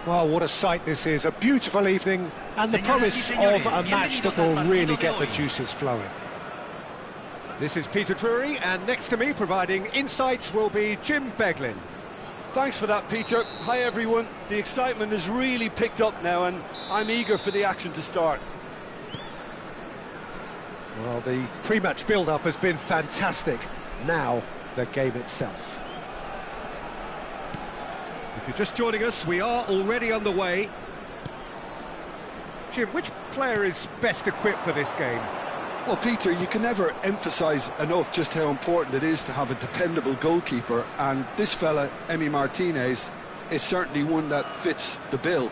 Well, what a sight this is, a beautiful evening and the promise of a match that will really get the juices flowing. This is Peter Drury, and next to me providing insights will be Jim Beglin. Thanks for that, Peter. Hi everyone. The excitement has really picked up now and I'm eager for the action to start. Well, the pre-match build-up has been fantastic. Now, the game itself. If you're just joining us, we are already underway. Jim, which player is best equipped for this game? Well, Peter, you can never emphasise enough just how important it is to have a dependable goalkeeper, and this fella, Emi Martinez, is certainly one that fits the bill.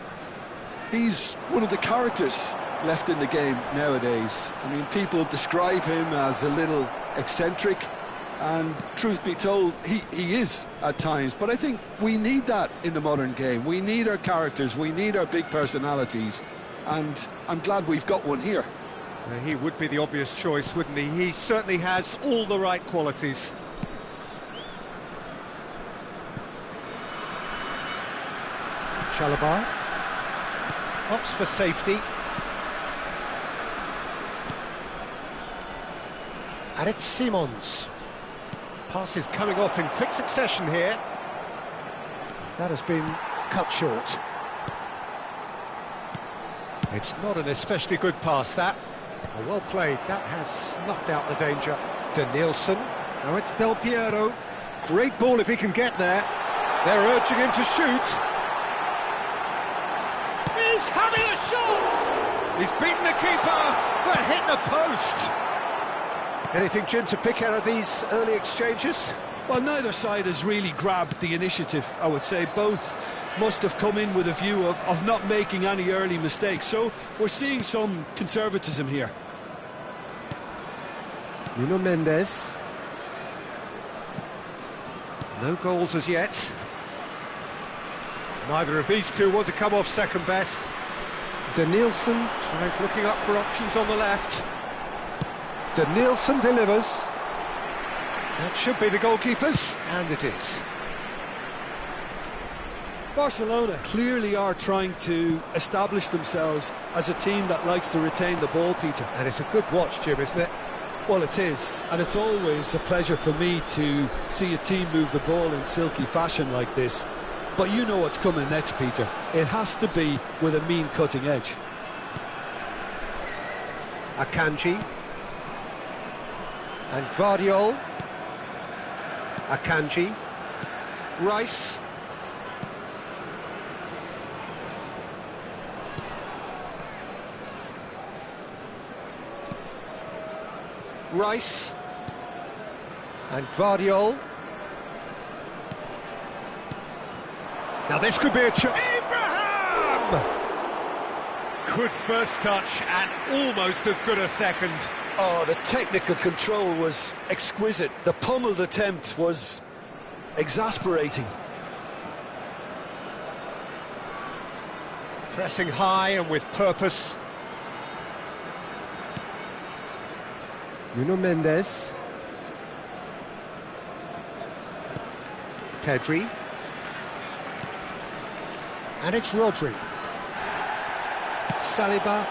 He's one of the characters left in the game nowadays. I mean, people describe him as a little eccentric, and truth be told, he is at times, but I think we need that in the modern game. We need our characters, we need our big personalities, and I'm glad we've got one here. He would be the obvious choice, wouldn't he? He certainly has all the right qualities. Chalobah opts for safety. And it's Simons. Passes coming off in quick succession here. That has been cut short. It's not an especially good pass, that. Oh, well played. That has snuffed out the danger. Danielson. Now it's Del Piero. Great ball if he can get there. They're urging him to shoot. He's having a shot! He's beaten the keeper, but hit the post. Anything, Jim, to pick out of these early exchanges? Well, neither side has really grabbed the initiative, I would say. Both must have come in with a view of not making any early mistakes. So we're seeing some conservatism here. Nuno Mendes. No goals as yet. Neither of these two want to come off second best. Danielson tries looking up for options on the left. Danielson delivers. That should be the goalkeepers, and it is. Barcelona clearly are trying to establish themselves as a team that likes to retain the ball, Peter. And it's a good watch, Jim, isn't it? Well, it is, and it's always a pleasure for me to see a team move the ball in silky fashion like this. But you know what's coming next, Peter. It has to be with a mean cutting edge. Akanji. And Guardiol. Akanji. Rice. Rice. And Guardiol. Now this could be a chance. Abraham! Good first touch and almost as good a second. Oh, the technical control was exquisite. The pummeled attempt was exasperating. Pressing high and with purpose. Nuno Mendes. Pedri. And it's Rodri. Saliba.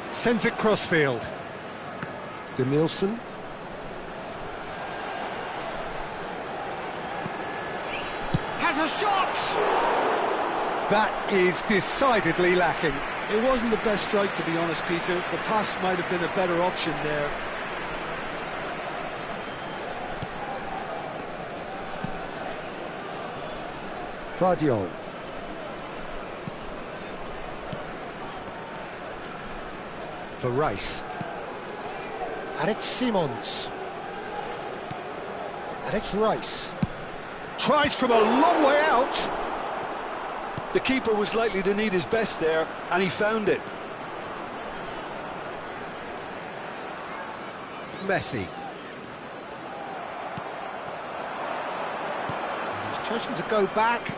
Sends it crossfield. Danielson. Has a shot! That is decidedly lacking. It wasn't the best strike, to be honest, Peter. The pass might have been a better option there. Guardiol. For Rice. And it's Simons. And it's Rice. Tries from a long way out. The keeper was likely to need his best there, and he found it. Messi. He's chosen to go back.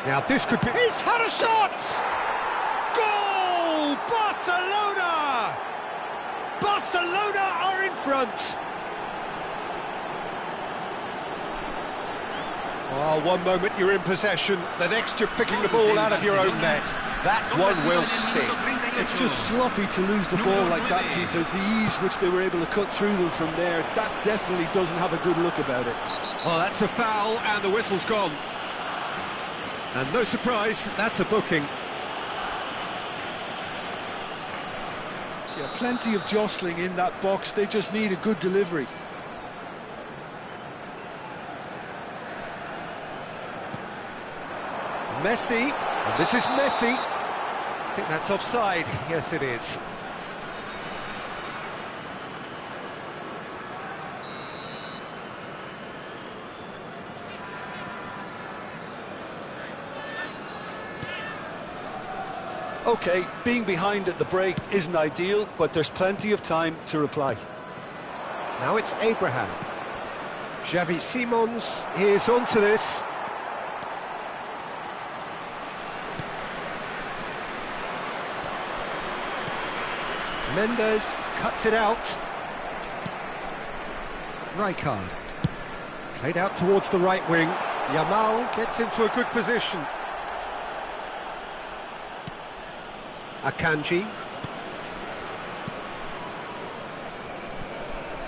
Now this could be... He's had a shot! Goal! Barcelona! Barcelona are in front! Oh, one moment you're in possession, the next you're picking the ball out of your own net. That one will sting. It's just sloppy to lose the ball like that, Peter. The ease which they were able to cut through them from there, that definitely doesn't have a good look about it. Well, that's a foul, and the whistle's gone. And no surprise, that's a booking. Yeah, plenty of jostling in that box, they just need a good delivery. Messi, and this is Messi. I think that's offside. Yes, it is. OK, being behind at the break isn't ideal, but there's plenty of time to reply. Now it's Abraham. Xavi Simons is onto this. Mendes cuts it out. Rijkaard. Played out towards the right wing. Yamal gets into a good position. Akanji.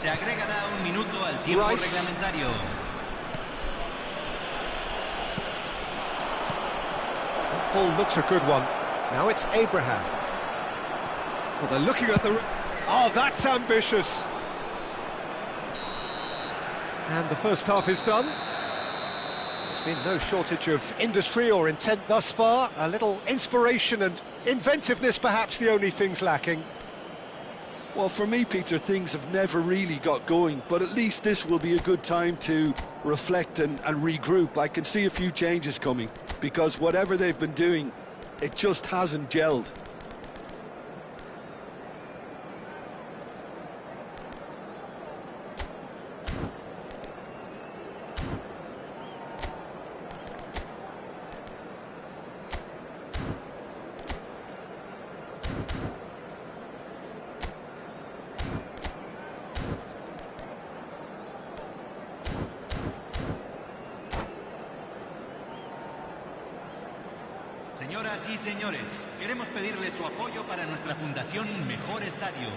Se agregará un minuto al tiempo reglamentario. That ball looks a good one. Now it's Abraham. Well, they're looking at the... Oh, that's ambitious. And the first half is done. There's been no shortage of industry or intent thus far. A little inspiration and inventiveness, perhaps the only things lacking. Well, for me, Peter, things have never really got going, but at least this will be a good time to reflect and regroup. I can see a few changes coming, because whatever they've been doing, it just hasn't gelled. Señoras y señores, queremos pedirles su apoyo para nuestra fundación Mejor Estadio.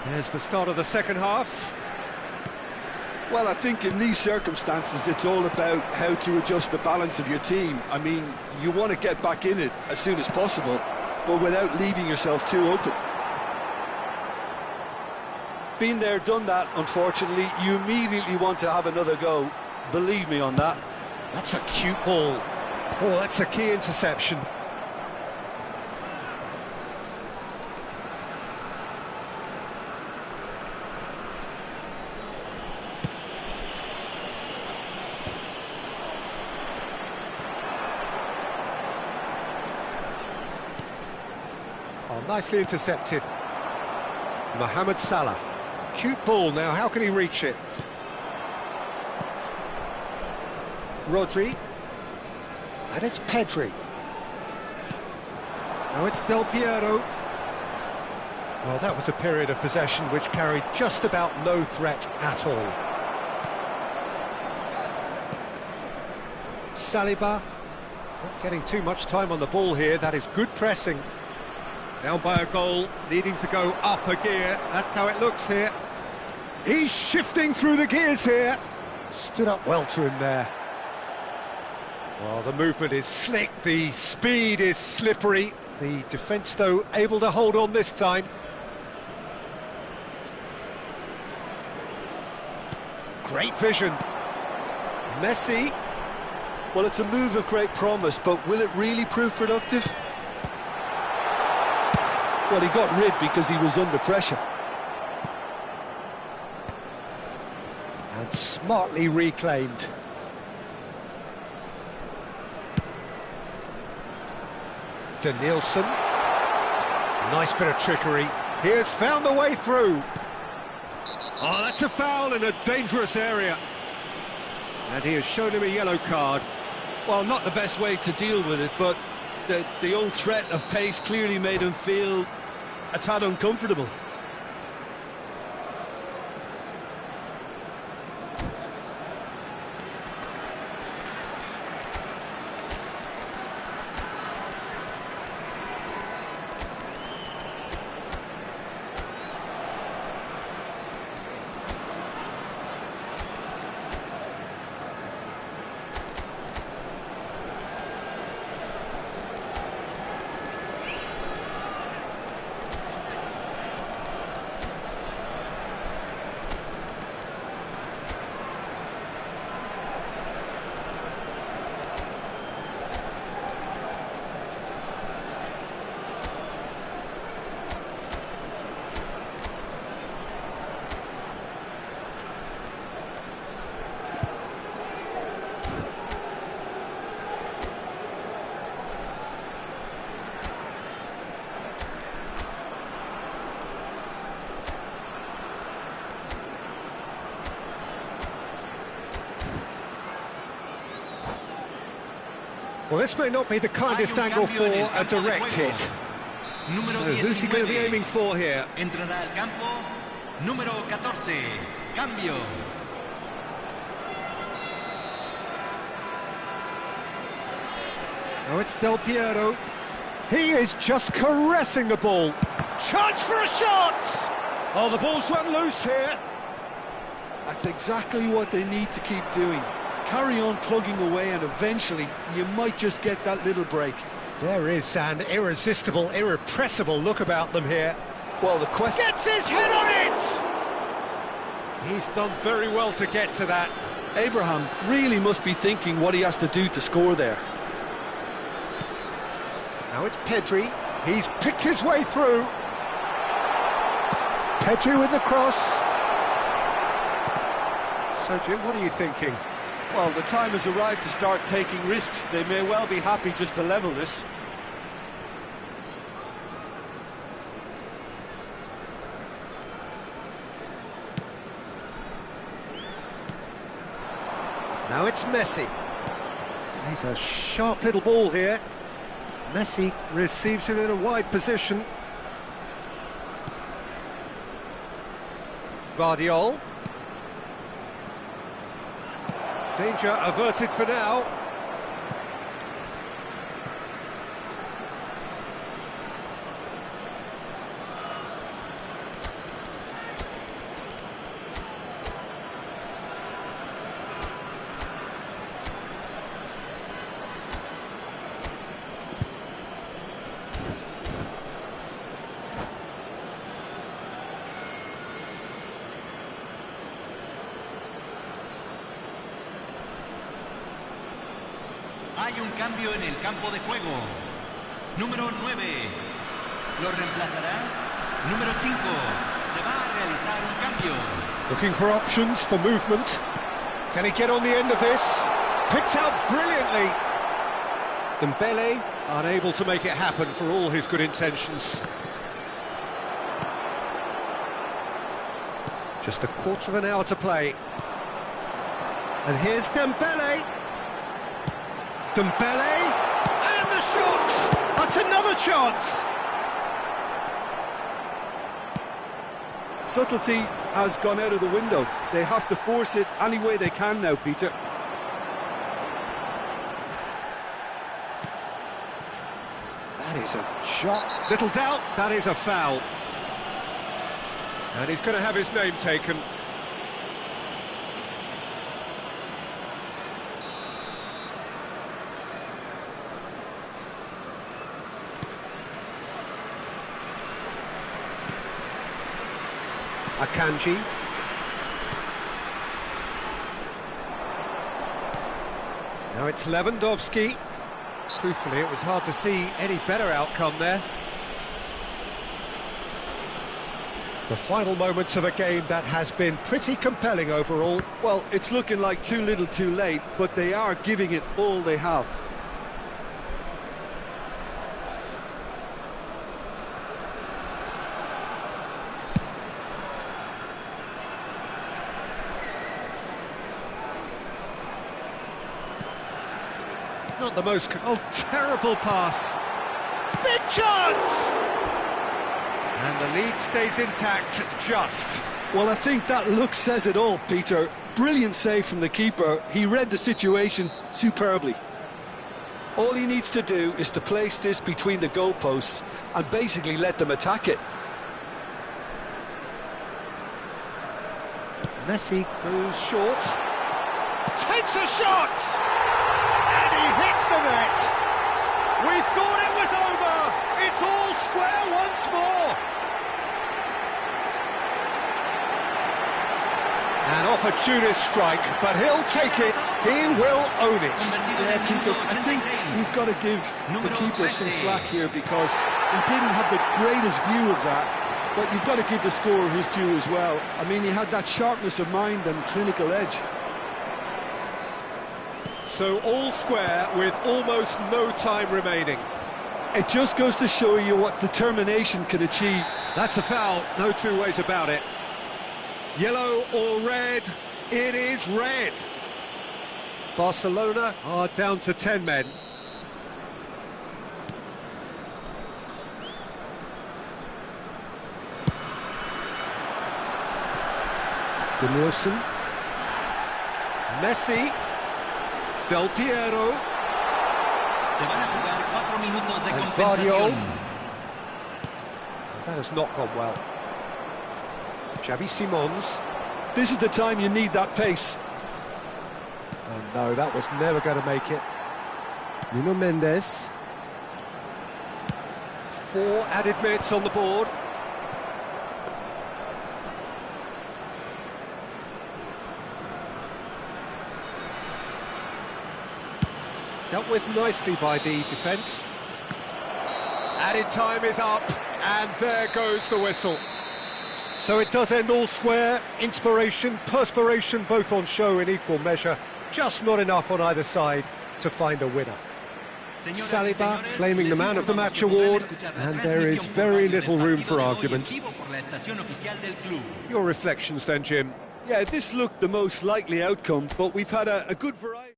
There's the start of the second half. Well, I think in these circumstances, it's all about how to adjust the balance of your team. I mean, you want to get back in it as soon as possible, but without leaving yourself too open. Been there, done that, unfortunately. You immediately want to have another go. Believe me on that. That's a cute ball. Oh, that's a key interception. Oh, nicely intercepted. Mohamed Salah. Cute ball now, how can he reach it? Rodri. And it's Pedri. Now it's Del Piero. Well, that was a period of possession which carried just about no threat at all. Saliba. Not getting too much time on the ball here, that is good pressing. Down by a goal, needing to go up a gear. That's how it looks here. He's shifting through the gears here. Stood up well to him there. Well, the movement is slick, the speed is slippery. The defence, though, able to hold on this time. Great vision. Messi. Well, it's a move of great promise, but will it really prove productive? Well, he got rid because he was under pressure. And smartly reclaimed. Danielson. Nice bit of trickery. He has found the way through. Oh, that's a foul in a dangerous area. And he has shown him a yellow card. Well, not the best way to deal with it, but the old threat of pace clearly made him feel a tad uncomfortable. Well, this may not be the kindest angle for a direct hit. So who's he going to be aiming for here? Entrará al campo número 14. Cambio. Now it's Del Piero. He is just caressing the ball. Chance for a shot! Oh, the ball's run loose here. That's exactly what they need to keep doing. Carry on plugging away, and eventually you might just get that little break. There is an irresistible, irrepressible look about them here. Well, the question... Gets his head on it! He's done very well to get to that. Abraham really must be thinking what he has to do to score there. Now it's Pedri. He's picked his way through. Pedri with the cross. So, Jim, what are you thinking? Well, the time has arrived to start taking risks. They may well be happy just to level this. Now it's Messi. He's a sharp little ball here. Messi receives it in a wide position. Guardiola. Danger averted for now. Hay un cambio en el campo de juego. Número 9. Lo reemplazará. Número 5. Se va a realizar un cambio. Looking for options for movement. Can he get on the end of this? Picked out brilliantly. Dembele unable to make it happen for all his good intentions. Just a quarter of an hour to play. And here's Dembele. Dembele, and the shot! That's another chance! Subtlety has gone out of the window. They have to force it any way they can now, Peter. That is a shot. Little doubt, that is a foul. And he's going to have his name taken. Akanji. Now it's Lewandowski. Truthfully, it was hard to see any better outcome there. The final moments of a game that has been pretty compelling overall. Well, it's looking like too little too late, but they are giving it all they have. Not the most... Oh, terrible pass. Big chance! And the lead stays intact, just. Well, I think that look says it all, Peter. Brilliant save from the keeper. He read the situation superbly. All he needs to do is to place this between the goalposts and basically let them attack it. Messi goes short. Takes a shot! And he hits the net! We thought it was over! It's all square once more! An opportunist strike, but he'll take it. He will own it. Yeah, Peter, I think you've got to give the keeper some slack here because he didn't have the greatest view of that, but you've got to give the scorer his due as well. I mean, he had that sharpness of mind and clinical edge. So all square with almost no time remaining. It just goes to show you what determination can achieve. That's a foul, no two ways about it. Yellow or red? It is red. Barcelona are down to 10 men. De Nielsen. Messi. Del Piero. Se van a jugar 4 minutos de And compensación. That has not gone well. Xavi Simons. This is the time you need that pace. Oh no, that was never going to make it. Nuno Mendes. 4 added minutes on the board. Dealt with nicely by the defence. Added time is up, and there goes the whistle. So it does end all square. Inspiration, perspiration, both on show in equal measure. Just not enough on either side to find a winner. Saliba claiming the man of the match award, and there is very little room for argument. Your reflections then, Jim? Yeah, this looked the most likely outcome, but we've had a good variety.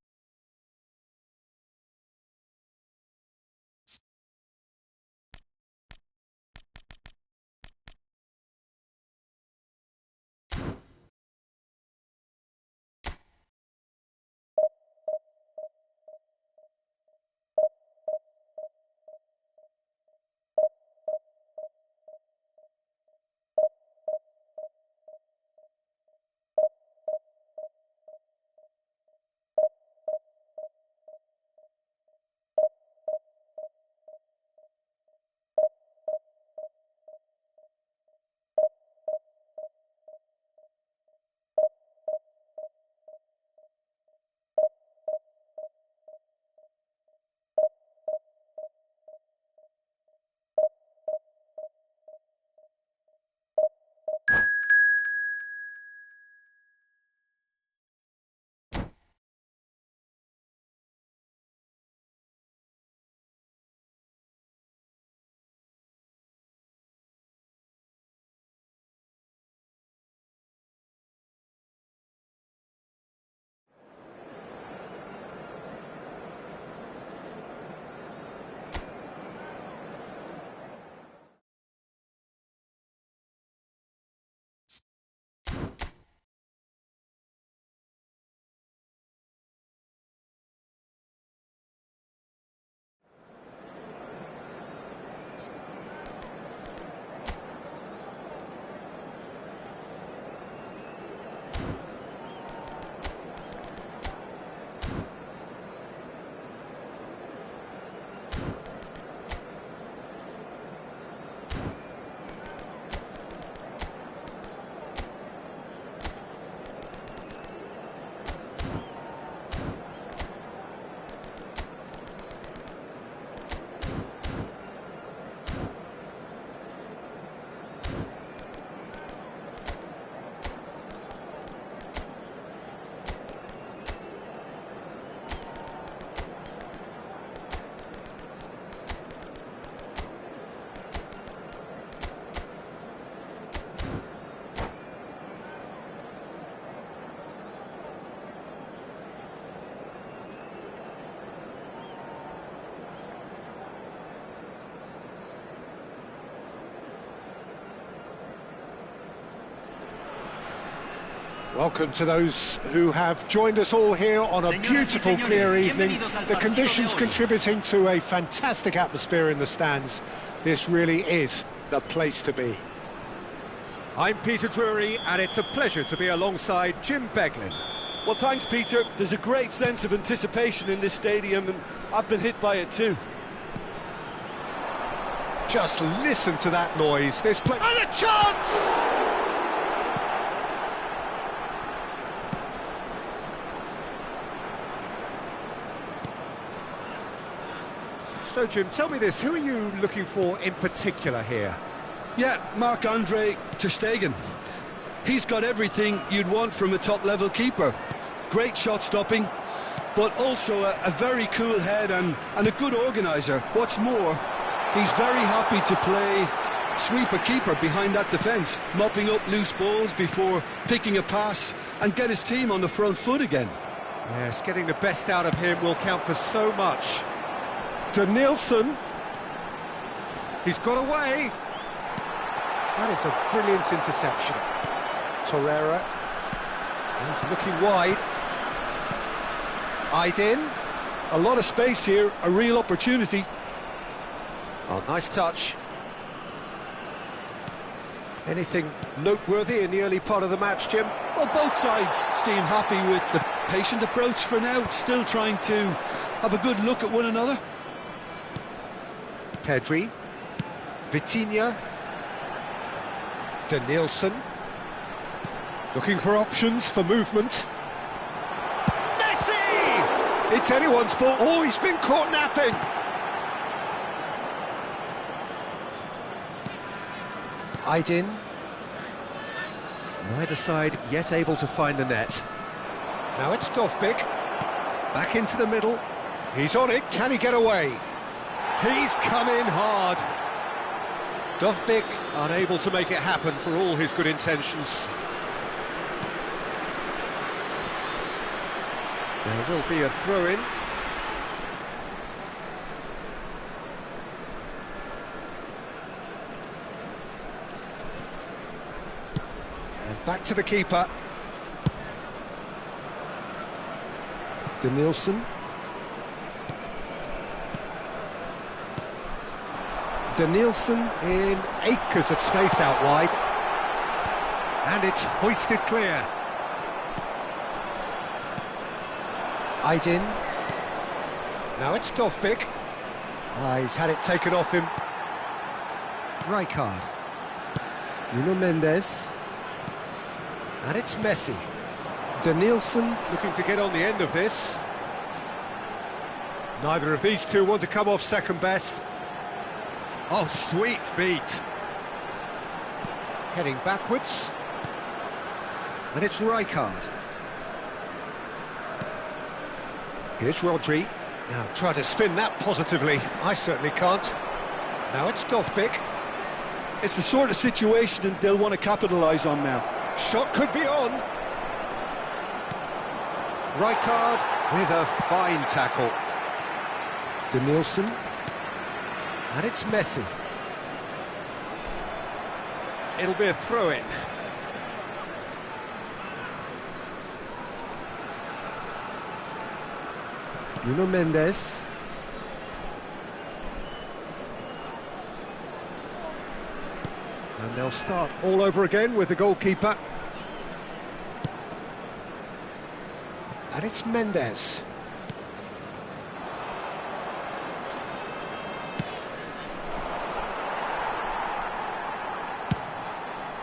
Welcome to those who have joined us all here on a beautiful, clear evening. The conditions contributing to a fantastic atmosphere in the stands. This really is the place to be. I'm Peter Drury, and it's a pleasure to be alongside Jim Beglin. Well, thanks, Peter. There's a great sense of anticipation in this stadium, and I've been hit by it too. Just listen to that noise. This play... And a chance! So, Jim, tell me this, who are you looking for in particular here? Yeah, Marc-Andre ter Stegen. He's got everything you'd want from a top-level keeper. Great shot stopping, but also a very cool head and a good organiser. What's more, he's very happy to play sweeper-keeper behind that defence, mopping up loose balls before picking a pass and get his team on the front foot again. Yes, getting the best out of him will count for so much. Danielson. He's got away. That is a brilliant interception. Torreira. He's looking wide. Aydin. A lot of space here, a real opportunity. Oh, nice touch. Anything noteworthy in the early part of the match, Jim? Well, both sides seem happy with the patient approach for now, still trying to have a good look at one another. Pedri, Vitinha, Danielson, looking for options for movement. Messi! It's anyone's ball. Oh, he's been caught napping. Aydin. Neither side yet able to find the net. Now it's Dovbyk. Back into the middle. He's on it. Can he get away? He's come in hard. Dovbyk unable to make it happen for all his good intentions. There will be a throw-in. And back to the keeper. Danielson. Danielson in acres of space out wide. And it's hoisted clear. Aydin. Now it's Dovbyk. He's had it taken off him. Rijkaard. Nuno Mendes. And it's Messi. Danielson looking to get on the end of this. Neither of these two want to come off second best. Oh, sweet feet. Heading backwards. And it's Rijkaard. Here's Rodri. Now try to spin that positively. I certainly can't. Now it's Dovbyk. It's the sort of situation that they'll want to capitalise on now. Shot could be on. Rijkaard with a fine tackle. Danielson. And it's Messi. It'll be a throw-in. Nuno Mendes. And they'll start all over again with the goalkeeper. And it's Mendes.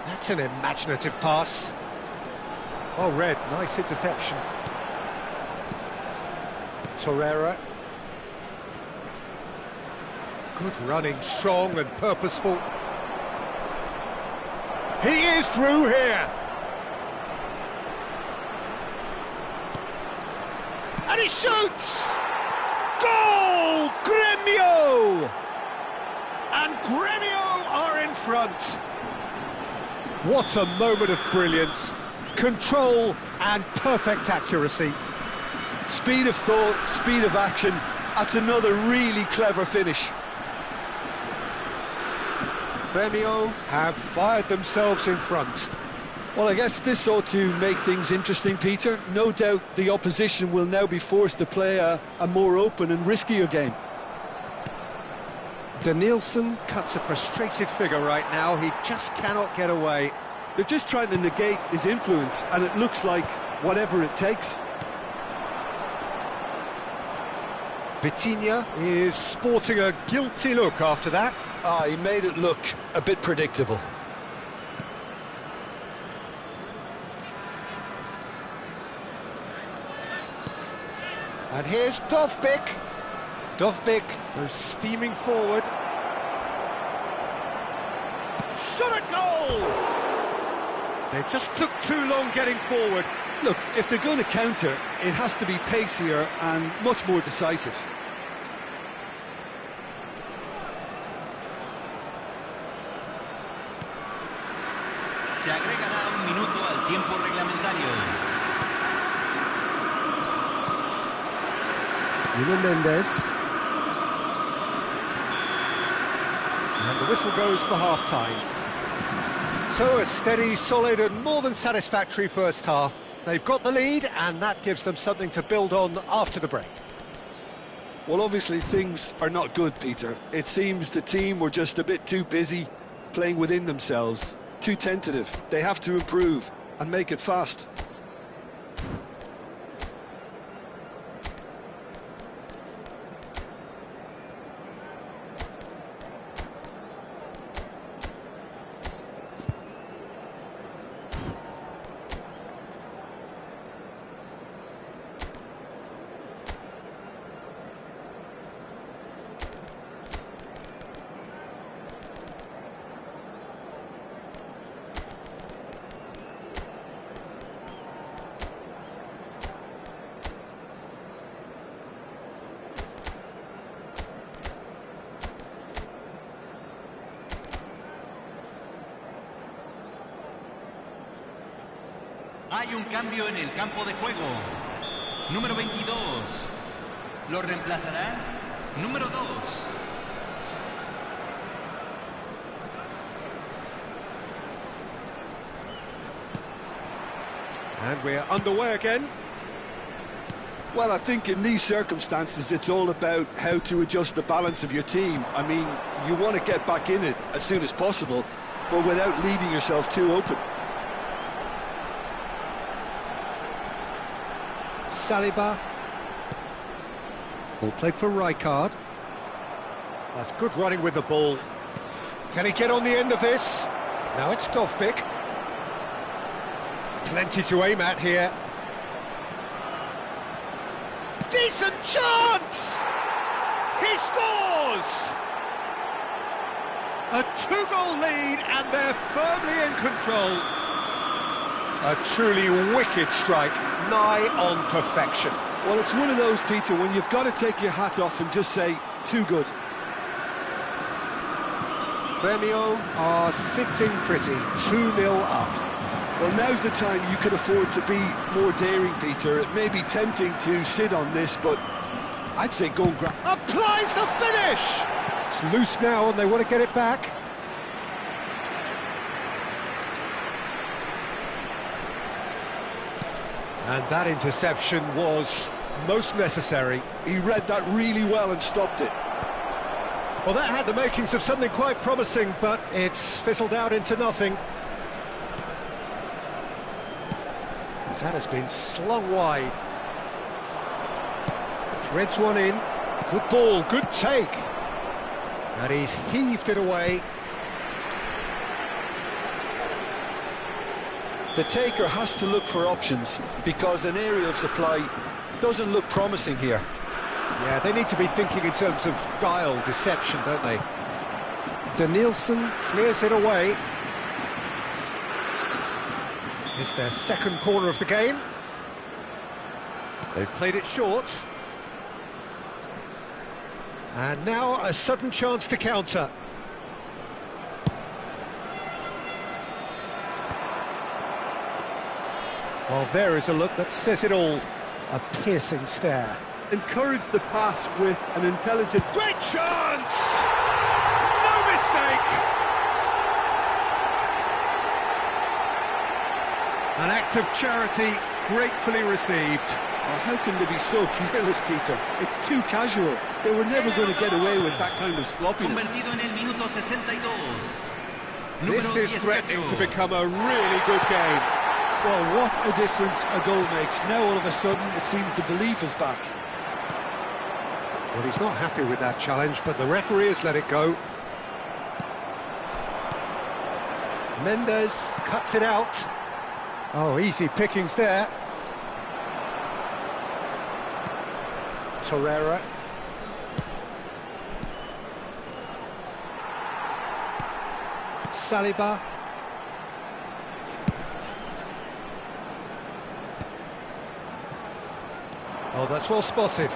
That's an imaginative pass. Oh, Red, nice interception. Torreira. Good running, strong and purposeful. He is through here. And he shoots! Goal! Gremio! And Gremio are in front. What a moment of brilliance. Control and perfect accuracy. Speed of thought, speed of action. That's another really clever finish. Gremio have fired themselves in front. Well, I guess this ought to make things interesting, Peter. No doubt the opposition will now be forced to play a more open and riskier game. Danielson cuts a frustrated figure right now. He just cannot get away. They're just trying to negate his influence, and it looks like whatever it takes. Vitinha is sporting a guilty look after that. He made it look a bit predictable. And here's Dovbyk. Dovbyk goes steaming forward. Shot at goal! They just took too long getting forward. Look, if they're going to counter, it has to be pacier and much more decisive. Se agregará un minuto al tiempo reglamentario. Nuno Mendes. And the whistle goes for half-time. So a steady, solid and more than satisfactory first half. They've got the lead and that gives them something to build on after the break. Well, obviously things are not good, Peter. It seems the team were just a bit too busy playing within themselves, too tentative. They have to improve and make it fast. Hay un cambio en el campo de juego. Número 22. Lo reemplazará número 2. And we're underway again. Well, I think in these circumstances, it's all about how to adjust the balance of your team. I mean, you want to get back in it as soon as possible, but without leaving yourself too open. Saliba. Ball played for Rijkaard. That's good running with the ball. Can he get on the end of this? Now it's Dovbyk. Plenty to aim at here. Decent chance! He scores! A two-goal lead and they're firmly in control. A truly wicked strike, nigh on perfection. Well, it's one of those, Peter, when you've got to take your hat off and just say, too good. Grêmio are sitting pretty, 2-0 up. Well, now's the time you can afford to be more daring, Peter. It may be tempting to sit on this, but I'd say go and grab. Applies the finish! It's loose now and they want to get it back. And that interception was most necessary. He read that really well and stopped it. Well, that had the makings of something quite promising, but it's fizzled out into nothing. That has been slung wide. Threads one in. Good ball, good take. And he's heaved it away. The taker has to look for options because an aerial supply doesn't look promising here. Yeah, they need to be thinking in terms of guile, deception, don't they? Danielson clears it away. It's their second corner of the game. They've played it short. And now a sudden chance to counter. Well, there is a look that says it all. A piercing stare. Encourage the pass with an intelligent... Great chance! No mistake! An act of charity gratefully received. Oh, how can they be so careless, Peter? It's too casual. They were never going to get away with that kind of sloppiness. Convertido en el minuto 62. This is threatening to become a really good game. Well, what a difference a goal makes. Now all of a sudden it seems the belief is back. Well, he's not happy with that challenge, but the referee has let it go. Mendes cuts it out. Oh, easy pickings there. Torreira. Saliba. Oh, that's well spotted.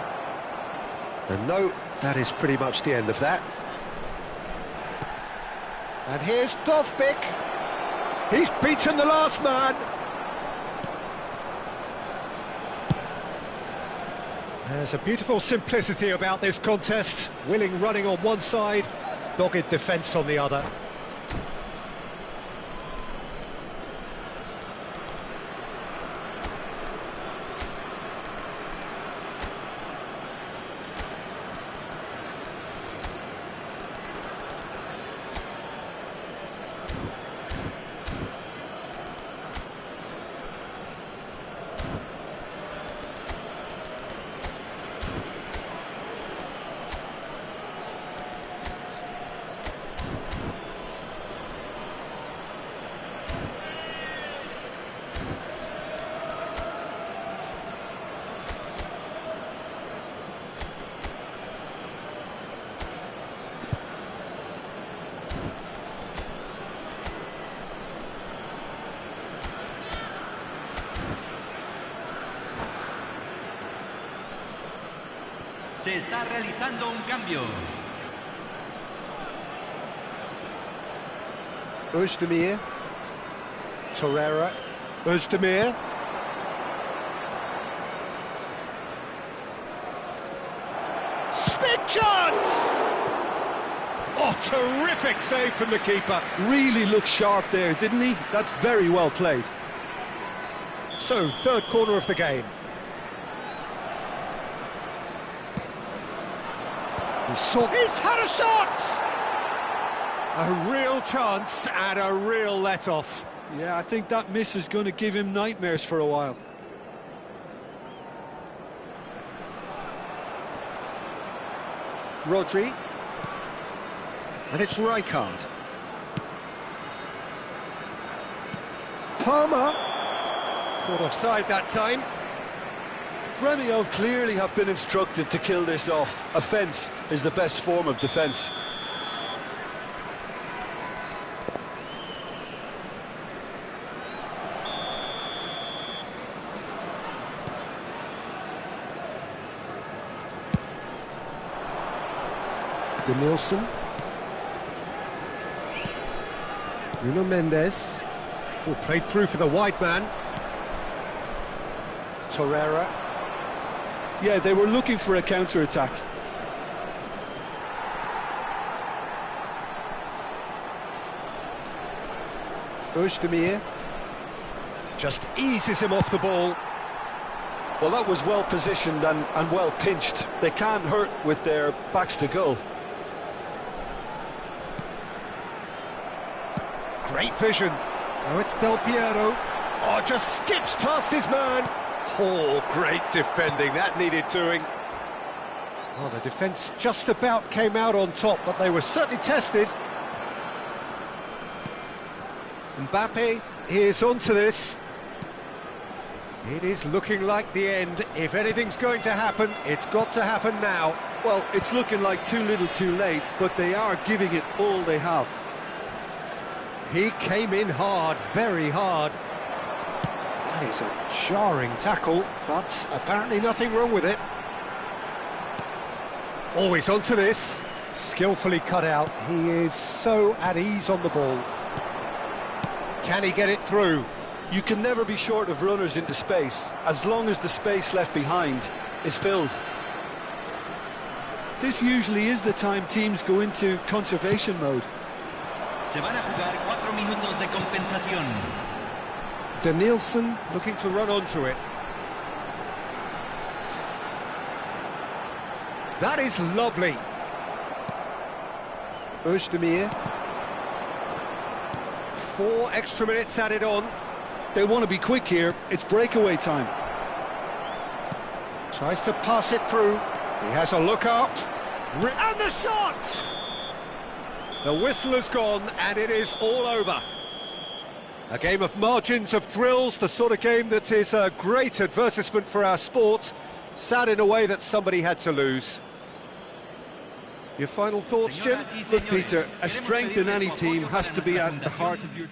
And no, that is pretty much the end of that. And here's Dovbik. He's beaten the last man. There's a beautiful simplicity about this contest. Willing running on one side, dogged defence on the other. Se está realizando un cambio. Özdemir. Torreira. Özdemir. Stick chance! Oh, terrific save from the keeper. Really looked sharp there, didn't he? That's very well played. So, third corner of the game. He's had a shot! A real chance and a real let-off. Yeah, I think that miss is going to give him nightmares for a while. Rodri. And it's Rijkaard. Palmer. Caught offside that time. Gremio clearly have been instructed to kill this off. Offence is the best form of defence. Denilson. Nuno Mendes. Oh, played through for the wide man. Torreira. Yeah, they were looking for a counter-attack. Özdemir. Just eases him off the ball. Well, that was well positioned and well pinched. They can't hurt with their backs to goal. Great vision. Oh, it's Del Piero. Oh, just skips past his man. Oh, great defending, that needed doing. Well, the defence just about came out on top, but they were certainly tested. Mbappe is onto this. It is looking like the end. If anything's going to happen, it's got to happen now. Well, it's looking like too little too late, but they are giving it all they have. He came in hard, very hard. That is a jarring tackle, but apparently nothing wrong with it. Always onto this. Skillfully cut out. He is so at ease on the ball. Can he get it through? You can never be short of runners into space, as long as the space left behind is filled. This usually is the time teams go into conservation mode. Se van a jugar 4 minutos de compensación. Danielson. Looking to run onto it. That is lovely. Özdemir. 4 extra minutes added on. They want to be quick here. It's breakaway time. Tries to pass it through. He has a look up. And the shot! The whistle has gone and it is all over. A game of margins, of thrills, the sort of game that is a great advertisement for our sport. Sad in a way that somebody had to lose. Your final thoughts, Jim? Look, Peter, a strength in any team has to be at the heart of your...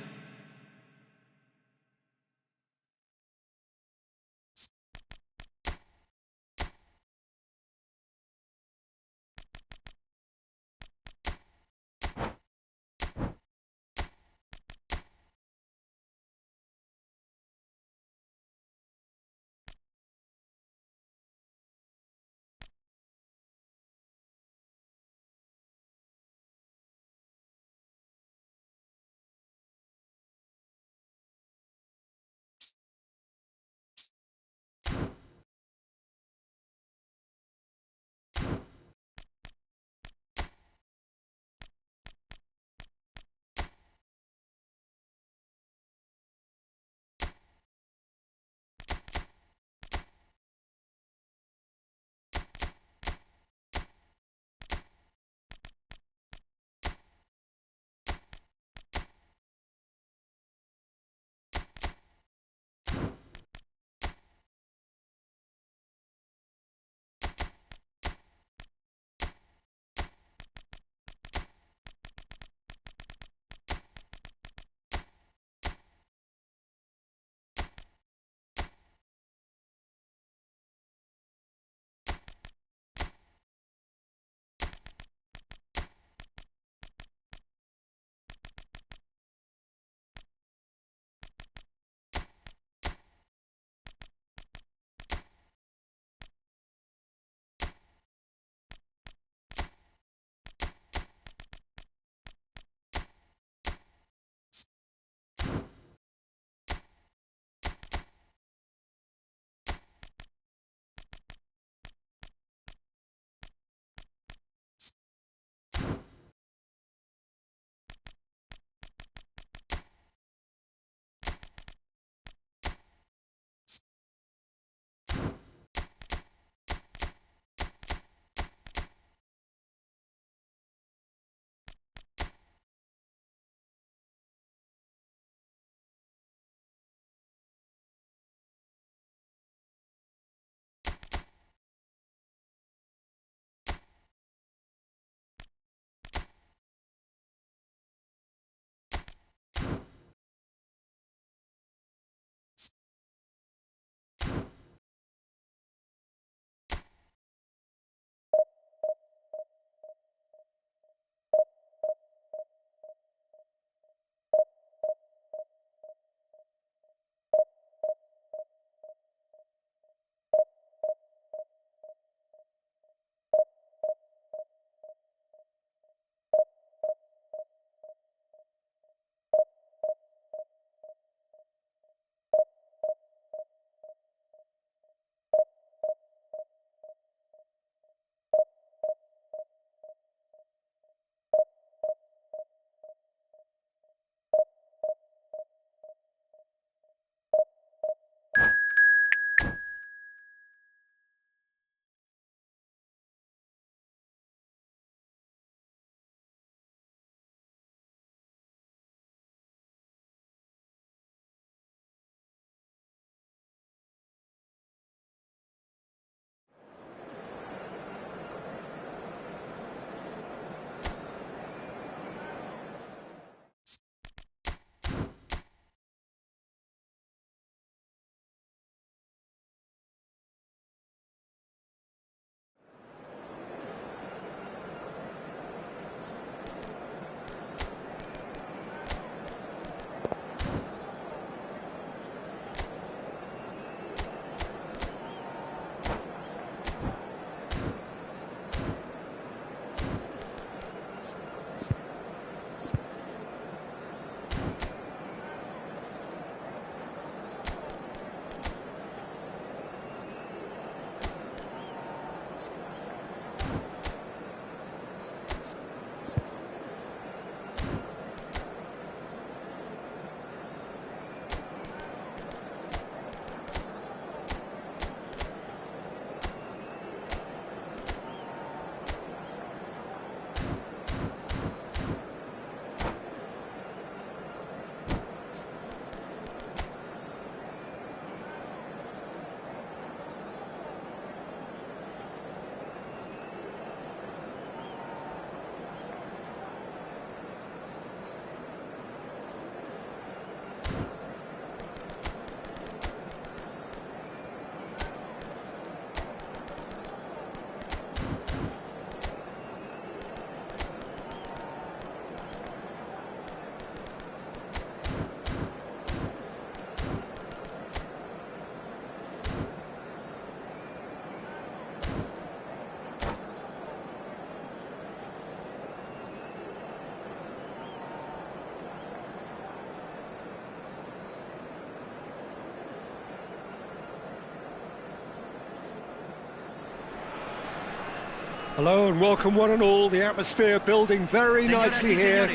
Hello and welcome one and all. The atmosphere building very nicely here.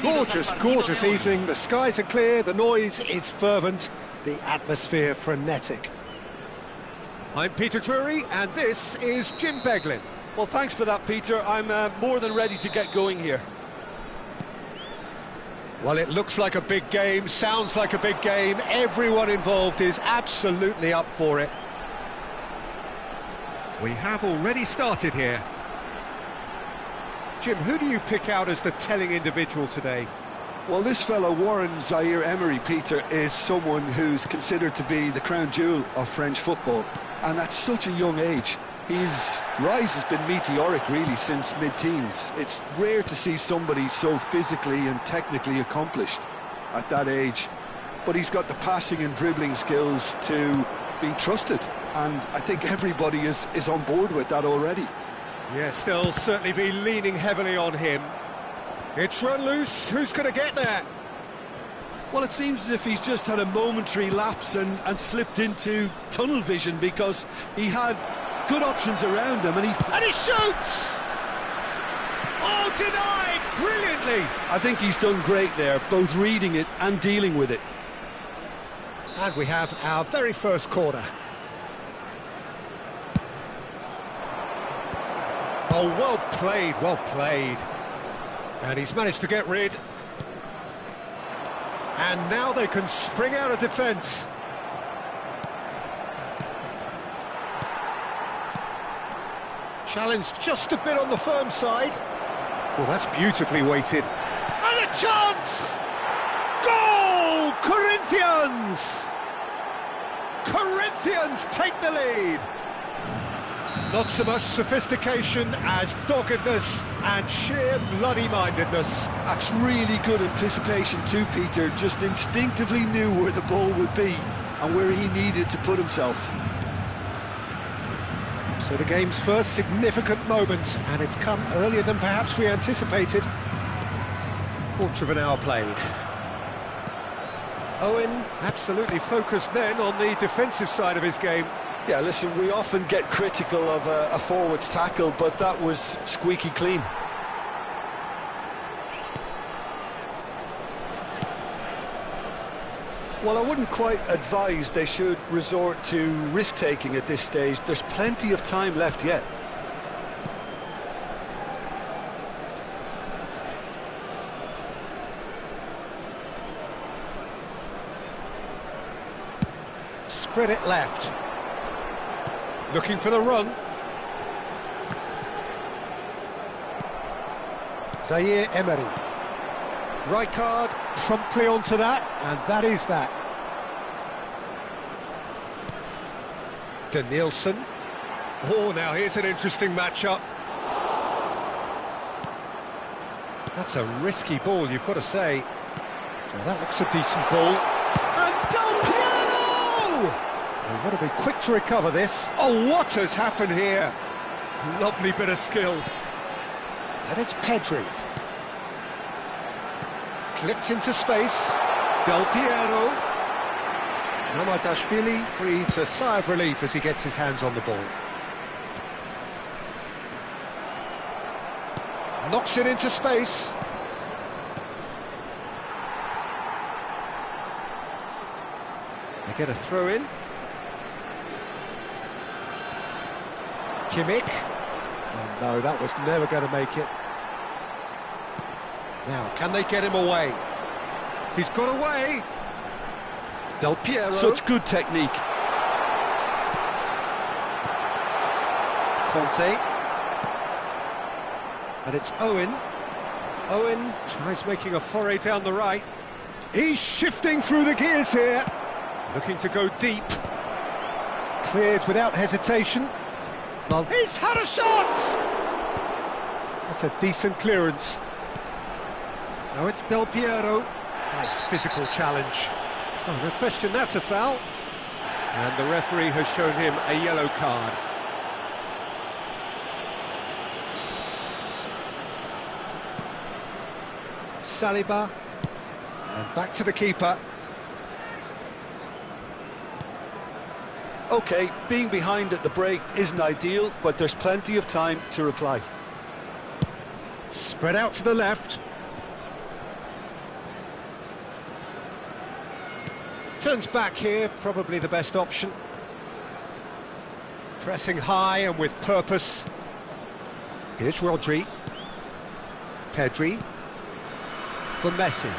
Gorgeous, gorgeous evening. The skies are clear, the noise is fervent, the atmosphere frenetic. I'm Peter Drury and this is Jim Beglin. Well, thanks for that, Peter. I'm more than ready to get going here. Well, it looks like a big game, sounds like a big game. Everyone involved is absolutely up for it. We have already started here. Jim, who do you pick out as the telling individual today? Well, this fellow, Warren Zaire-Emery, Peter, is someone who's considered to be the crown jewel of French football. And at such a young age, his rise has been meteoric, really, since mid-teens. It's rare to see somebody so physically and technically accomplished at that age. But he's got the passing and dribbling skills to be trusted. And I think everybody is on board with that already. Yes, they'll certainly be leaning heavily on him. It's run loose, who's going to get there? Well, it seems as if he's just had a momentary lapse and slipped into tunnel vision, because he had good options around him and he shoots! Oh, denied brilliantly! I think he's done great there, both reading it and dealing with it. And we have our very first corner. Oh, well played, well played. And he's managed to get rid. And now they can spring out of defence. Challenged just a bit on the firm side. Well, that's beautifully weighted. And a chance! Goal! Corinthians! Corinthians take the lead. Not so much sophistication as doggedness and sheer bloody-mindedness. That's really good anticipation too, Peter. Just instinctively knew where the ball would be and where he needed to put himself. So the game's first significant moment, and it's come earlier than perhaps we anticipated. Quarter of an hour played. Owen absolutely focused then on the defensive side of his game. Yeah, listen, we often get critical of a forward's tackle, but that was squeaky clean. Well, I wouldn't quite advise they should resort to risk-taking at this stage. There's plenty of time left yet. Spread it left. Looking for the run. Zaire-Emery. Right card, promptly onto that, and that is that. Danielson. Oh, now here's an interesting matchup. That's a risky ball, you've got to say. Now that looks a decent ball. And Del Piero! They've got to be quick to recover this. Oh, what has happened here? Lovely bit of skill. And it's Pedri. Clipped into space. Del Piero. Namadashvili breathes a sigh of relief as he gets his hands on the ball. Knocks it into space. They get a throw in. Kimmich. Oh no, that was never going to make it. Now, can they get him away? He's got away. Del Piero. Such good technique. Conte. And it's Owen. Owen tries making a foray down the right. He's shifting through the gears here. Looking to go deep. Cleared without hesitation. Well, he's had a shot! That's a decent clearance. Now it's Del Piero. Nice physical challenge. Oh, no question, that's a foul. And the referee has shown him a yellow card. Saliba. And back to the keeper. OK, being behind at the break isn't ideal, but there's plenty of time to reply. Spread out to the left. Turns back here, probably the best option. Pressing high and with purpose. Here's Rodri. Pedri. For Messi.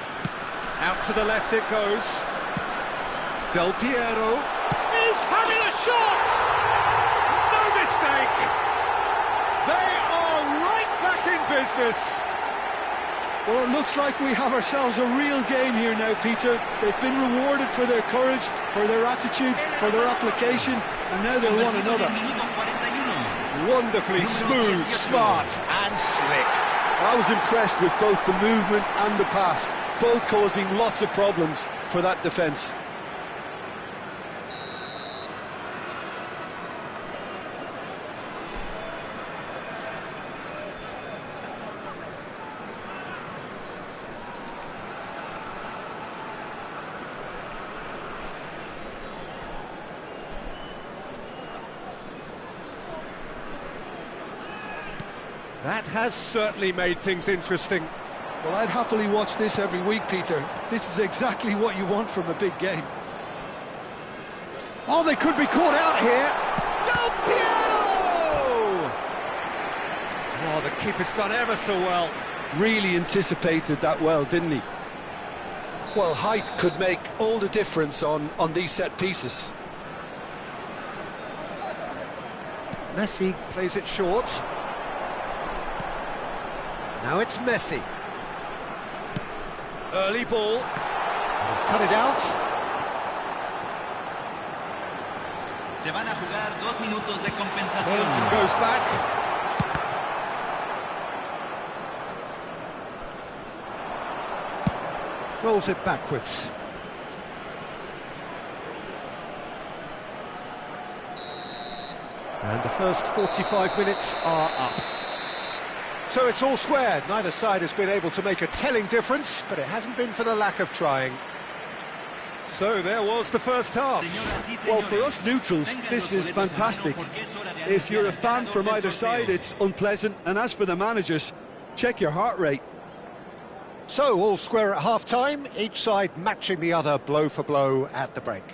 Out to the left it goes. Del Piero is having a shot! No mistake! They are right back in business! Well, it looks like we have ourselves a real game here now, Peter. They've been rewarded for their courage, for their attitude, for their application, and now they'll want another. Wonderfully smooth, smart and slick. I was impressed with both the movement and the pass, both causing lots of problems for that defence. That has certainly made things interesting. Well, I'd happily watch this every week, Peter. This is exactly what you want from a big game. Oh, they could be caught out here. Del Piero! Oh, the keeper's done ever so well. Really anticipated that well, didn't he? Well, height could make all the difference on these set pieces. Messi plays it short. Now it's Messi. Early ball. He's cut it out. Se van a jugar 2 minutos de compensación. Turns and goes back. Rolls it backwards. And the first 45 minutes are up. So it's all square. Neither side has been able to make a telling difference, but it hasn't been for the lack of trying. So there was the first half. Well, for us neutrals, this is fantastic. If you're a fan from either side, it's unpleasant. And as for the managers, check your heart rate. So all square at half-time, each side matching the other blow for blow at the break.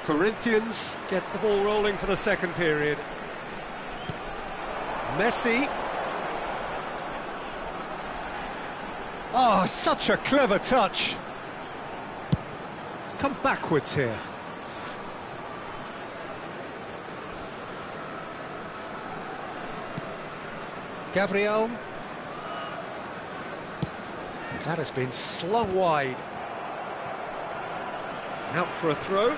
Corinthians get the ball rolling for the second period. Messi. Oh, such a clever touch. It's come backwards here. Gabriel. That has been slung wide. Out for a throw.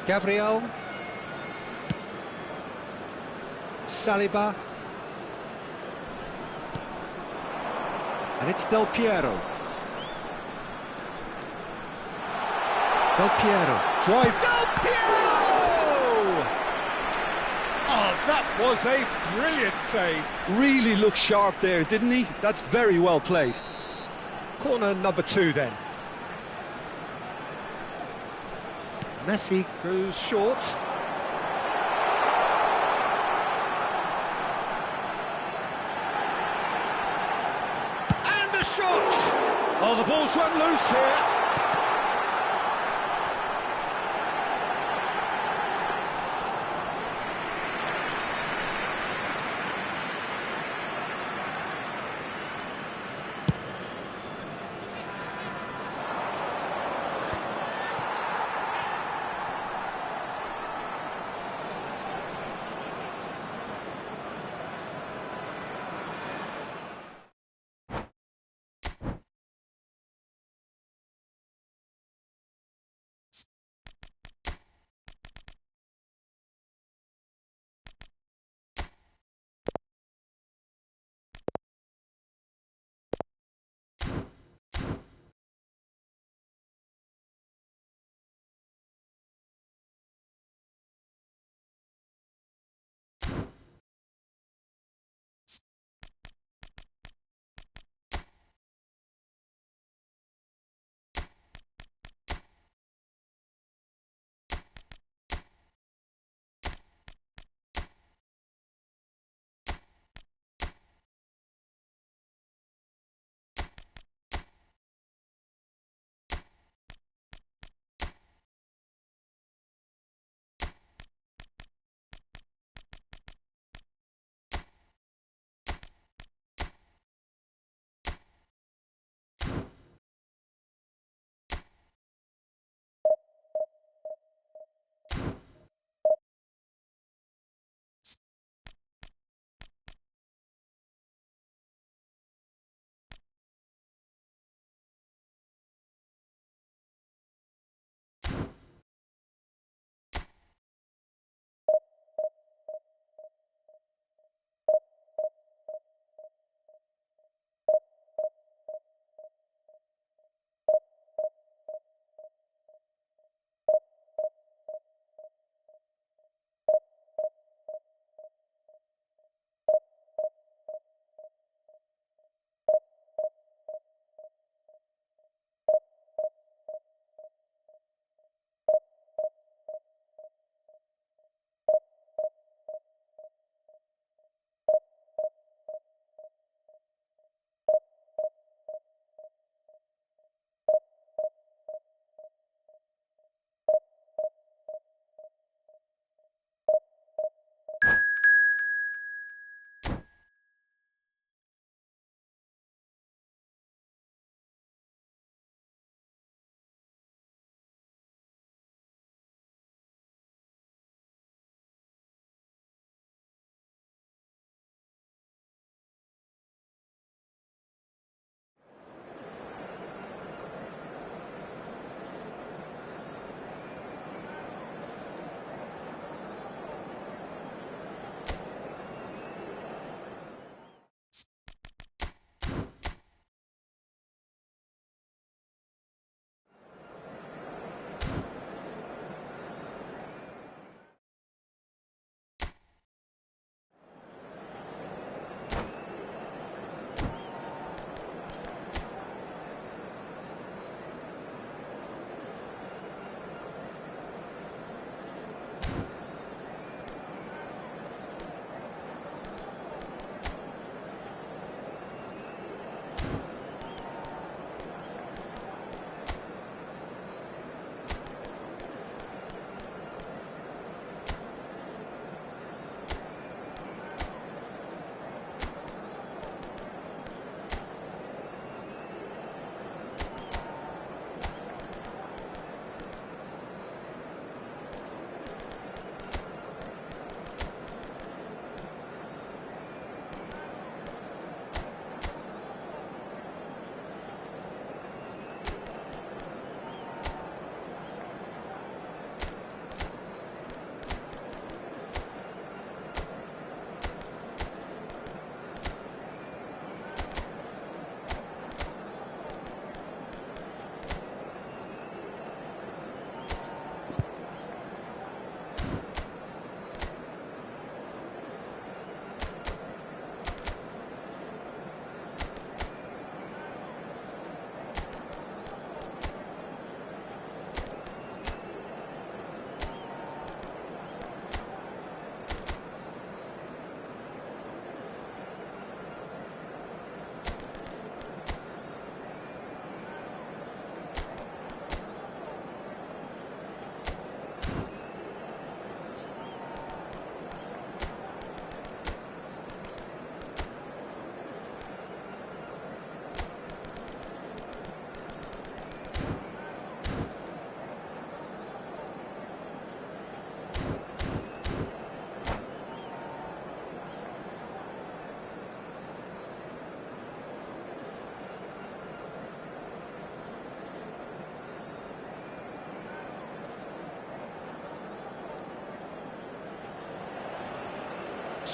Gabriel. Saliba. And it's Del Piero. Del Piero. Drive. Del Piero! Oh, that was a brilliant save. Really looked sharp there, didn't he? That's very well played. Corner number 2 then. Messi goes short. shot! Oh, the ball's run loose here.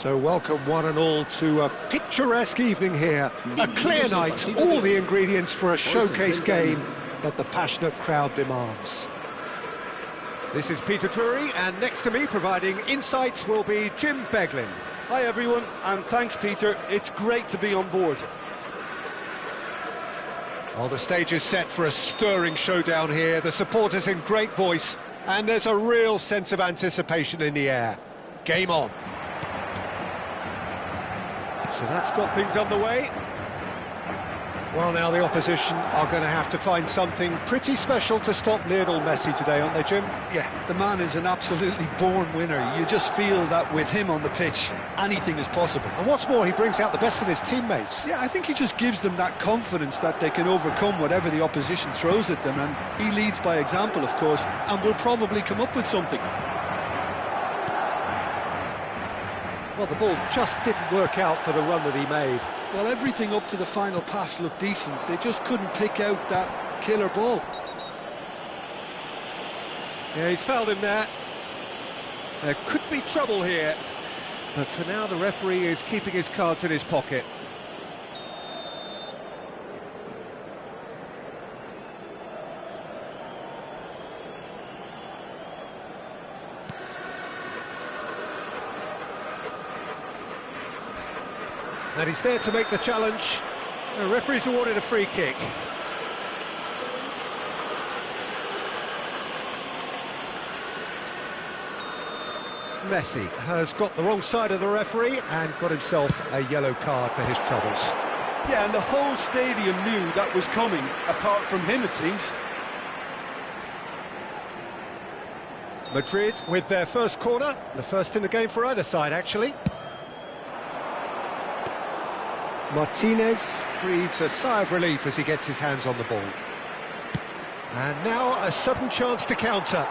So welcome one and all to a picturesque evening here. A clear night, all the ingredients for a showcase game that the passionate crowd demands. This is Peter Drury, and next to me providing insights will be Jim Beglin. Hi everyone, and thanks Peter, it's great to be on board. Well, the stage is set for a stirring showdown here, the supporters in great voice, and there's a real sense of anticipation in the air. Game on. So that's got things underway. Well, now the opposition are going to have to find something pretty special to stop Lionel Messi today, aren't they, Jim? Yeah, the man is an absolutely born winner. You just feel that with him on the pitch, anything is possible. And what's more, he brings out the best in his teammates. Yeah, I think he just gives them that confidence that they can overcome whatever the opposition throws at them, and he leads by example, of course, and will probably come up with something. Well, the ball just didn't work out for the run that he made. Well, everything up to the final pass looked decent. They just couldn't pick out that killer ball. Yeah, he's fouled him there. There could be trouble here. But for now, the referee is keeping his cards in his pocket. And he's there to make the challenge. The referee's awarded a free kick. Messi has got the wrong side of the referee and got himself a yellow card for his troubles. Yeah, and the whole stadium knew that was coming, apart from him, it seems. Madrid with their first corner, the first in the game for either side, actually. Martinez breathes a sigh of relief as he gets his hands on the ball. And now a sudden chance to counter.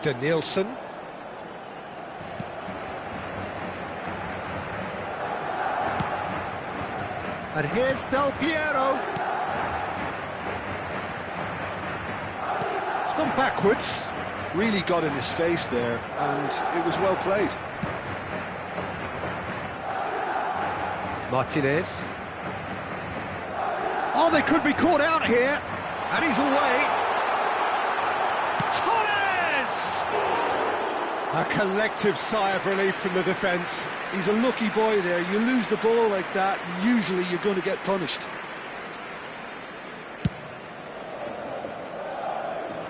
Danielson. And here's Del Piero. It's gone backwards. Really got in his face there, and it was well played. Martinez. Oh, they could be caught out here. And he's away. Torres! A collective sigh of relief from the defence. He's a lucky boy there. You lose the ball like that, and usually you're going to get punished.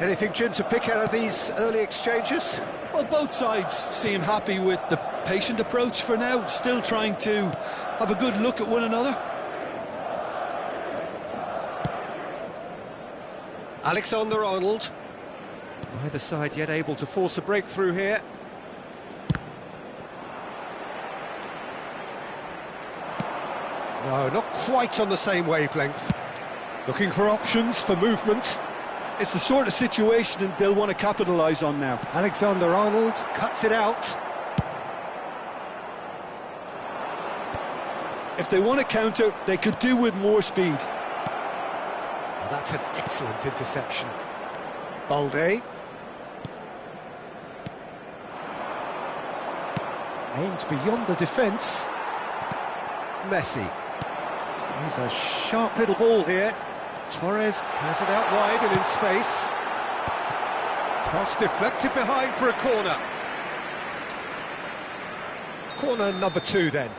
Anything, Jim, to pick out of these early exchanges? Well, both sides seem happy with the patient approach for now, still trying to have a good look at one another. Alexander-Arnold. Neither side yet able to force a breakthrough here. No, not quite on the same wavelength. Looking for options for movement. It's the sort of situation that they'll want to capitalise on now. Alexander-Arnold cuts it out. If they want to counter, they could do with more speed. Oh, that's an excellent interception. Balde. Aimed beyond the defence. Messi. Here's a sharp little ball here. Torres has it out wide and in space. Cross deflected behind for a corner. Corner number 2 then.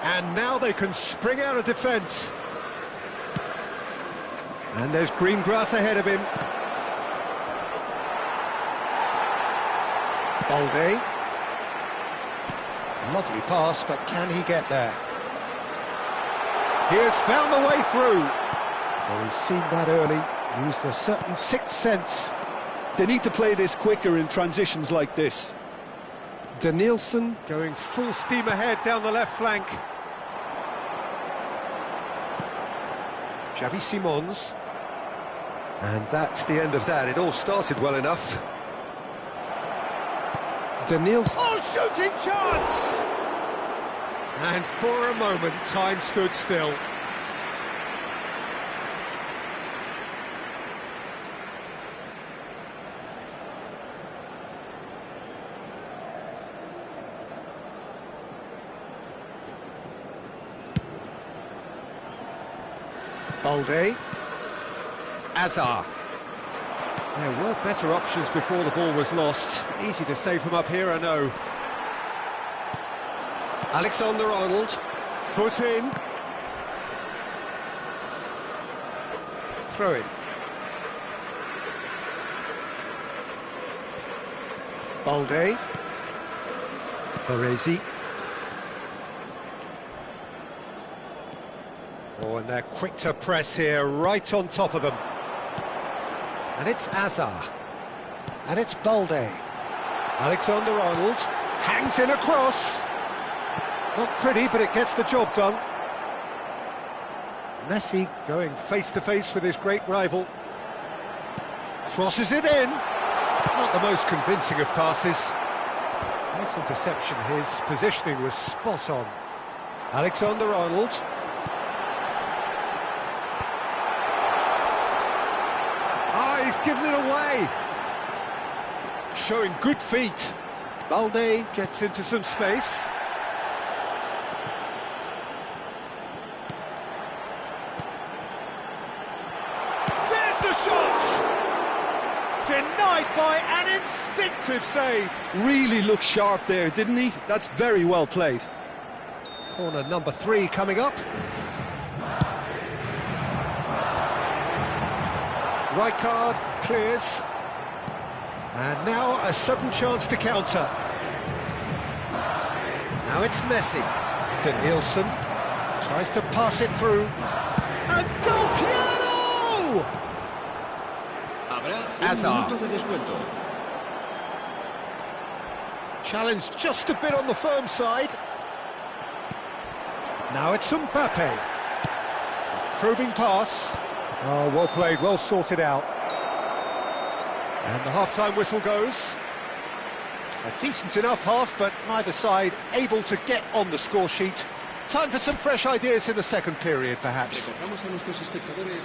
And now they can spring out of defence. And there's green grass ahead of him. Balde. Lovely pass, but can he get there? He has found the way through. Well, he's seen that early, used a certain sixth sense. They need to play this quicker in transitions like this. Danielson going full steam ahead down the left flank. Xavi Simons. And that's the end of that. It all started well enough. Danielson. Oh, shooting chance! And for a moment, time stood still. Balde. Azar. There were better options before the ball was lost. Easy to save from up here, I know. Alexander-Arnold. Foot in. Throw in. Balde. Baresi. Oh, and they're quick to press here, right on top of them. And it's Azar. And it's Balde. Alexander-Arnold hangs in a cross. Not pretty, but it gets the job done. Messi going face-to-face with his great rival. Crosses it in. Not the most convincing of passes. Nice interception, his positioning was spot on. Alexander-Arnold. Ah, he's given it away. Showing good feet. Balde gets into some space. There's the shot! Denied by an instinctive save. Really looked sharp there, didn't he? That's very well played. Corner number 3 coming up. Rijkaard clears. And now a sudden chance to counter. Now it's Messi. Danielson tries to pass it through. And Del Piero! Azar. Challenged just a bit on the firm side. Now it's Mbappe. Probing pass. Oh, well played, well sorted out. And the half-time whistle goes. A decent enough half, but neither side able to get on the score sheet. Time for some fresh ideas in the second period, perhaps.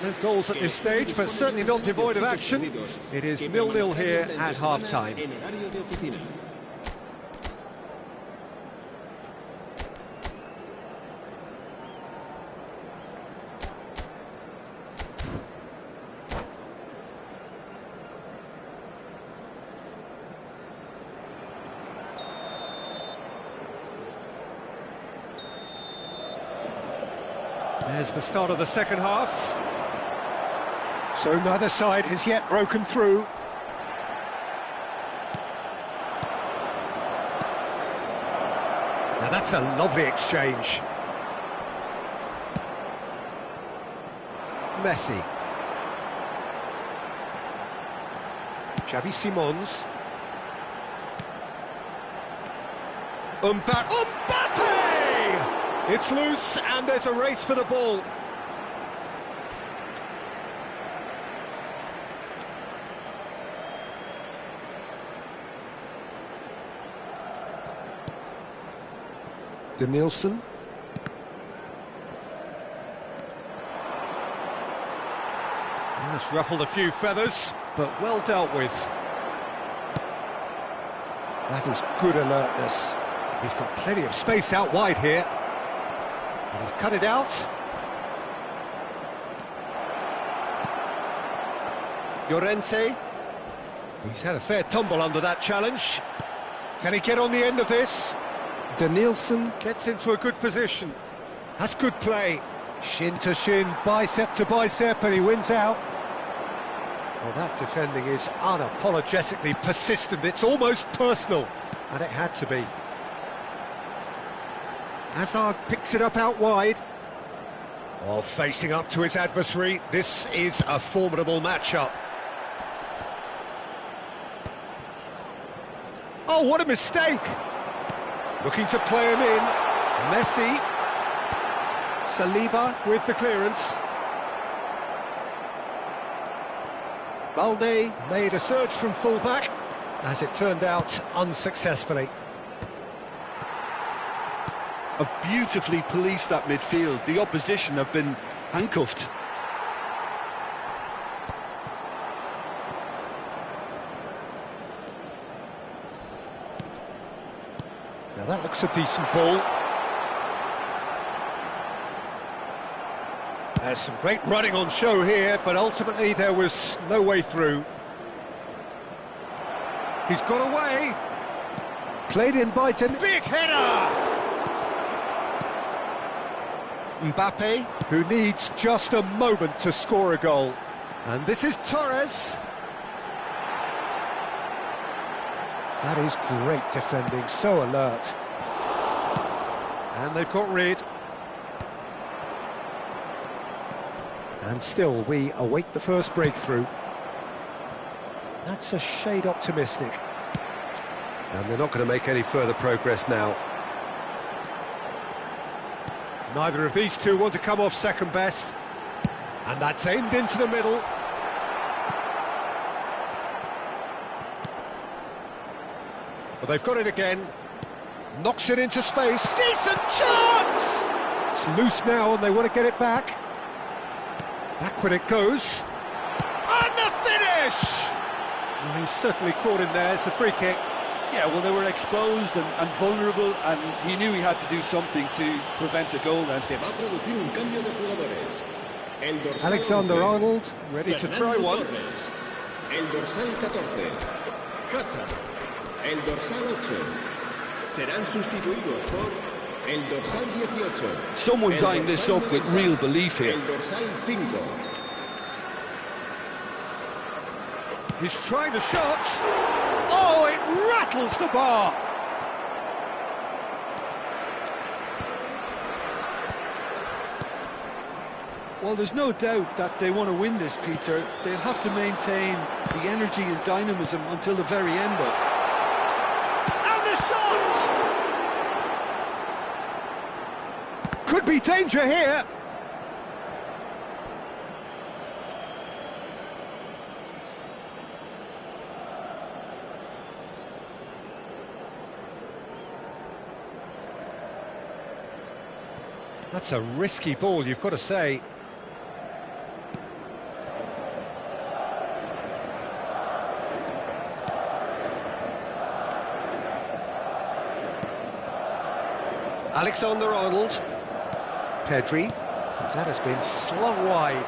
No goals at this stage, but certainly not devoid of action. It is 0-0 here at half-time. There's the start of the second half. So neither side has yet broken through. Now that's a lovely exchange. Messi. Xavi Simons. Mbappe! It's loose, and there's a race for the ball. Danielson. That's ruffled a few feathers, but well dealt with. That is good alertness. He's got plenty of space out wide here. And he's cut it out. Llorente. He's had a fair tumble under that challenge. Can he get on the end of this? Danielson gets into a good position. That's good play. Shin to shin, bicep to bicep, and he wins out. Well, that defending is unapologetically persistent. It's almost personal, and it had to be. Hazard picks it up out wide. Oh, facing up to his adversary. This is a formidable matchup. Oh, what a mistake! Looking to play him in. Messi. Saliba with the clearance. Balde made a surge from full-back, as it turned out, unsuccessfully. Have beautifully policed that midfield. The opposition have been handcuffed. Now that looks a decent ball. There's some great running on show here, but ultimately there was no way through. He's got away. Played in by big header! Mbappe, who needs just a moment to score a goal. And this is Torres. That is great defending, so alert. And they've got rid. And still, we await the first breakthrough. That's a shade optimistic. And they're not going to make any further progress now. Neither of these two want to come off second best. And that's aimed into the middle. But they've got it again. Knocks it into space. Decent chance! It's loose now and they want to get it back. Back when it goes. And the finish! Well, he's certainly caught in there. It's a free kick. Yeah, well, they were exposed and vulnerable, and he knew he had to do something to prevent a goal then. Alexander-Arnold, ready to try one. El dorsal 14, Hazard. El dorsal 8, serán sustituidos por el dorsal 18. Someone's eyeing this up with real belief here. El dorsal 5. He's trying the shot. Oh, it rattles the bar. Well, there's no doubt that they want to win this, Peter. They'll have to maintain the energy and dynamism until the very end, though. And the shot! Could be danger here. That's a risky ball, you've got to say. Alexander-Arnold. Pedri. That has been slung wide.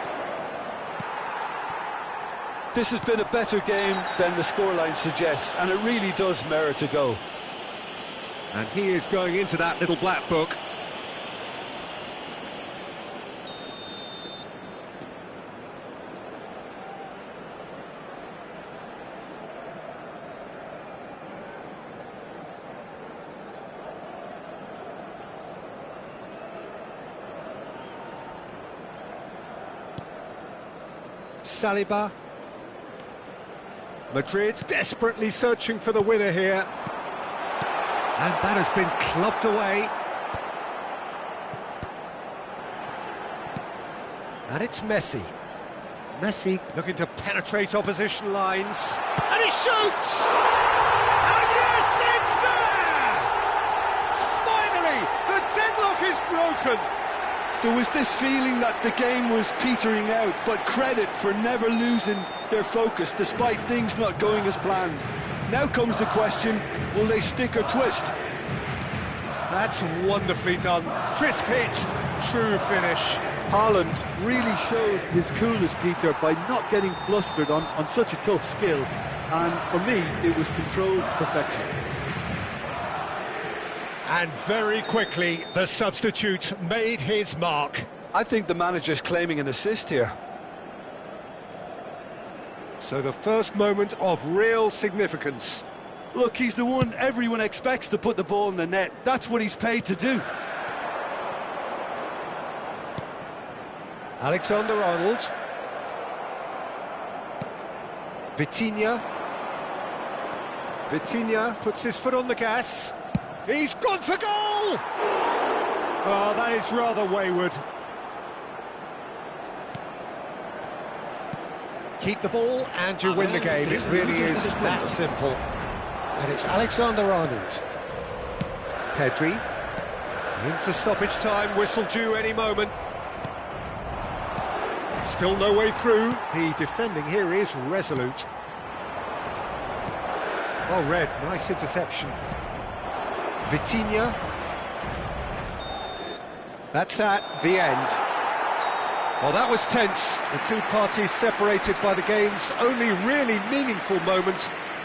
This has been a better game than the scoreline suggests, and it really does merit a goal. And he is going into that little black book. Saliba. Madrid desperately searching for the winner here. And that has been clubbed away. And it's Messi. Messi looking to penetrate opposition lines. And he shoots! And yes, it's there! Finally, the deadlock is broken. There was this feeling that the game was petering out, but credit for never losing their focus despite things not going as planned. Now comes the question, will they stick or twist? That's wonderfully done. Crisp hit, true finish. Haaland really showed his coolness, Peter, by not getting flustered on such a tough skill. And for me, it was controlled perfection. And very quickly, the substitute made his mark. I think the manager's claiming an assist here. So the first moment of real significance. Look, he's the one everyone expects to put the ball in the net. That's what he's paid to do. Alexander-Arnold. Vitinha. Vitinha puts his foot on the gas. He's gone for goal! Oh, that is rather wayward. Keep the ball and you win the game. It really is that simple. And it's Alexander-Arnold. Pedri. Into stoppage time, whistle due any moment. Still no way through. The defending here is resolute. Well read, nice interception. Vitinha. That's that, the end. Well, that was tense. The two parties separated by the game's only really meaningful moment.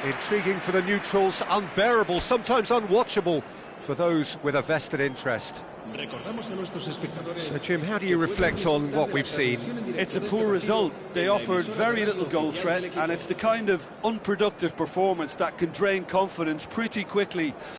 Intriguing for the neutrals, unbearable, sometimes unwatchable for those with a vested interest. So, Jim, how do you reflect on what we've seen? It's a poor result. They offered very little goal threat, and it's the kind of unproductive performance that can drain confidence pretty quickly.